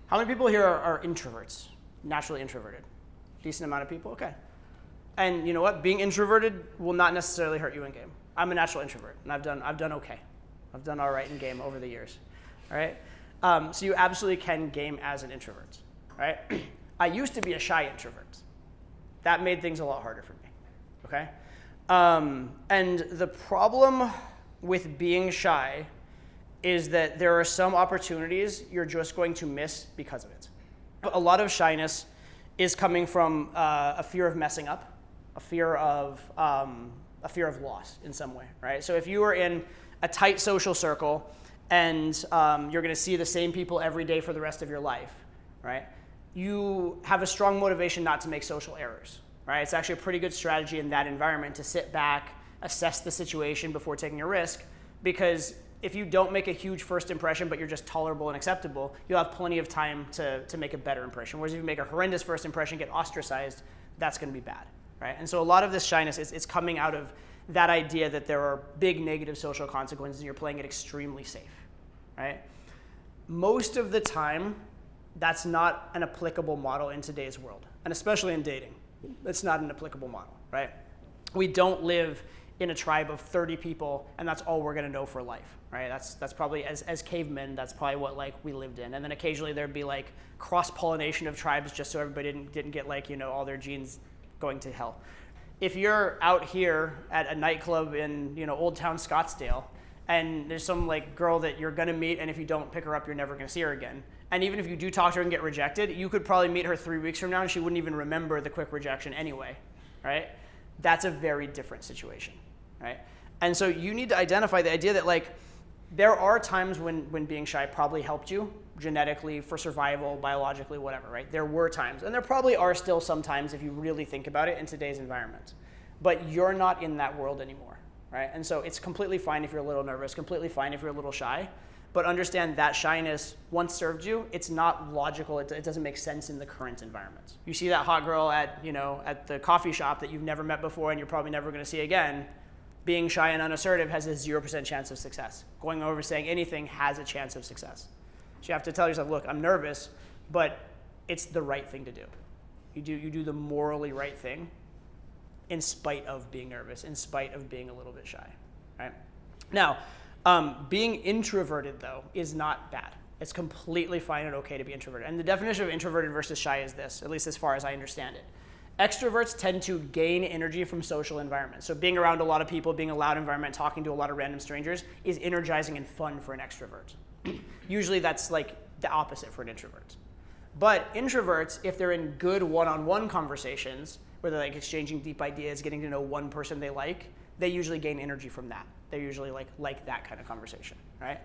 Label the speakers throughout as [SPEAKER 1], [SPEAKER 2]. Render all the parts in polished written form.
[SPEAKER 1] How many people here are introverts, naturally introverted? Decent amount of people, okay. And you know what? Being introverted will not necessarily hurt you in game. I'm a natural introvert, and I've done okay. I've done all right in game over the years, all right? So you absolutely can game as an introvert, right? I used to be a shy introvert. That made things a lot harder for me, okay? And the problem with being shy is that there are some opportunities you're just going to miss because of it. A lot of shyness is coming from a fear of messing up, a fear of loss in some way, right? So if you are in a tight social circle and you're going to see the same people every day for the rest of your life, right? You have a strong motivation not to make social errors, right? It's actually a pretty good strategy in that environment to sit back, assess the situation before taking a risk, because if you don't make a huge first impression, but you're just tolerable and acceptable, you'll have plenty of time to make a better impression. Whereas if you make a horrendous first impression, get ostracized, that's going to be bad, right? And so a lot of this shyness is coming out of that idea that there are big negative social consequences and you're playing it extremely safe, right? Most of the time, that's not an applicable model in today's world, and especially in dating. It's not an applicable model, right? We don't live in a tribe of 30 people, and that's all we're gonna know for life, right? That's probably, as cavemen, that's probably what like we lived in. And then occasionally there'd be like cross-pollination of tribes just so everybody didn't get like, you know, all their genes going to hell. If you're out here at a nightclub in, you know, Old Town Scottsdale, and there's some like girl that you're gonna meet, and if you don't pick her up, you're never gonna see her again. And even if you do talk to her and get rejected, you could probably meet her 3 weeks from now and she wouldn't even remember the quick rejection anyway, right? That's a very different situation, right? And so you need to identify the idea that like, there are times when being shy probably helped you genetically, for survival, biologically, whatever, right? There were times, and there probably are still some times if you really think about it in today's environment. But you're not in that world anymore, right? And so it's completely fine if you're a little nervous, completely fine if you're a little shy, but understand that shyness once served you, it's not logical, it doesn't make sense in the current environment. You see that hot girl at the coffee shop that you've never met before and you're probably never gonna see again. Being shy and unassertive has a 0% chance of success. Going over saying anything has a chance of success. So you have to tell yourself, look, I'm nervous, but it's the right thing to do. You do the morally right thing in spite of being nervous, in spite of being a little bit shy, right? Now, being introverted, though, is not bad. It's completely fine and okay to be introverted. And the definition of introverted versus shy is this, at least as far as I understand it. Extroverts tend to gain energy from social environments. So being around a lot of people, being a loud environment, talking to a lot of random strangers is energizing and fun for an extrovert. Usually that's like the opposite for an introvert. But introverts, if they're in good one-on-one conversations, where they're like exchanging deep ideas, getting to know one person they like, they usually gain energy from that. They usually like that kind of conversation, right?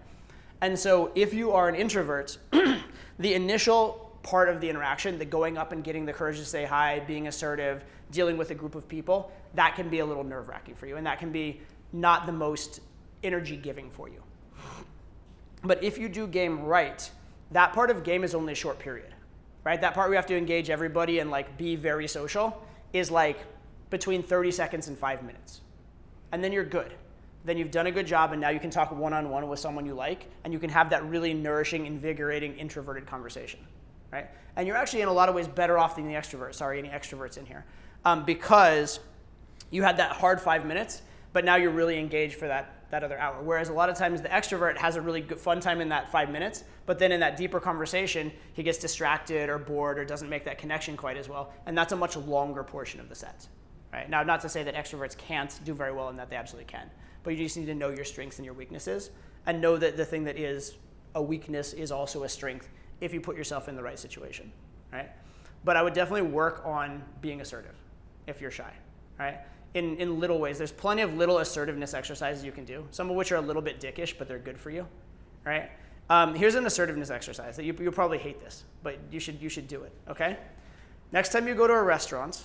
[SPEAKER 1] And so if you are an introvert, the initial part of the interaction, the going up and getting the courage to say hi, being assertive, dealing with a group of people, that can be a little nerve-wracking for you, and that can be not the most energy-giving for you. But if you do game right, that part of game is only a short period, right? That part where you have to engage everybody and like be very social is like between 30 seconds and 5 minutes. And then you're good. Then you've done a good job, and now you can talk one-on-one with someone you like, and you can have that really nourishing, invigorating, introverted conversation, right? And you're actually in a lot of ways better off than the extrovert. Sorry, any extroverts in here. Because you had that hard 5 minutes, but now you're really engaged for that other hour. Whereas a lot of times the extrovert has a really good fun time in that 5 minutes, but then in that deeper conversation, he gets distracted or bored or doesn't make that connection quite as well, and that's a much longer portion of the set, right? Now, not to say that extroverts can't do very well in that, they absolutely can, but you just need to know your strengths and your weaknesses, and know that the thing that is a weakness is also a strength if you put yourself in the right situation, right? But I would definitely work on being assertive if you're shy, right? In little ways. There's plenty of little assertiveness exercises you can do, some of which are a little bit dickish, but they're good for you, right? Here's an assertiveness exercise that you'll probably hate this, but you should do it, okay? Next time you go to a restaurant,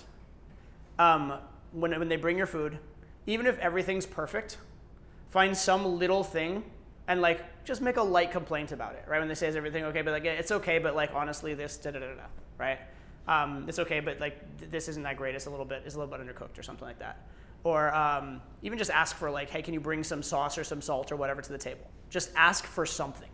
[SPEAKER 1] when they bring your food, even if everything's perfect, find some little thing and like just make a light complaint about it, right? When they say, is everything okay? But like, yeah, it's okay, but like honestly, this da-da-da-da, right? It's okay, but like this isn't that great. It's a little bit undercooked or something like that. Or even just ask for like, hey, can you bring some sauce or some salt or whatever to the table? Just ask for something.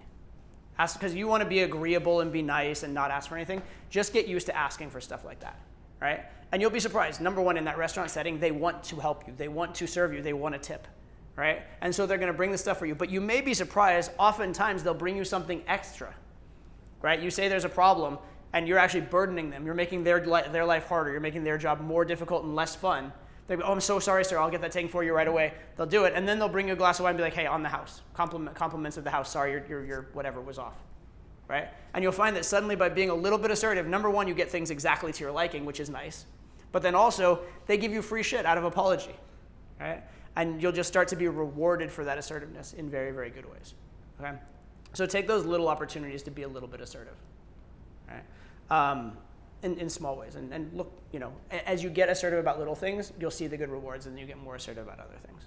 [SPEAKER 1] Ask because you want to be agreeable and be nice and not ask for anything. Just get used to asking for stuff like that, right? And you'll be surprised. Number one, in that restaurant setting, they want to help you. They want to serve you. They want a tip, right? And so they're going to bring the stuff for you. But you may be surprised. Oftentimes, they'll bring you something extra, right? You say there's a problem, and you're actually burdening them. You're making their life harder. You're making their job more difficult and less fun. They'll be, oh, I'm so sorry, sir. I'll get that taken for you right away. They'll do it, and then they'll bring you a glass of wine and be like, hey, on the house. Compliments of the house. Sorry, your whatever was off, right? And you'll find that suddenly by being a little bit assertive, number one, you get things exactly to your liking, which is nice. But then also, they give you free shit out of apology, right? And you'll just start to be rewarded for that assertiveness in very, very good ways, okay? So take those little opportunities to be a little bit assertive, right? In small ways. And look, as you get assertive about little things, you'll see the good rewards and you get more assertive about other things.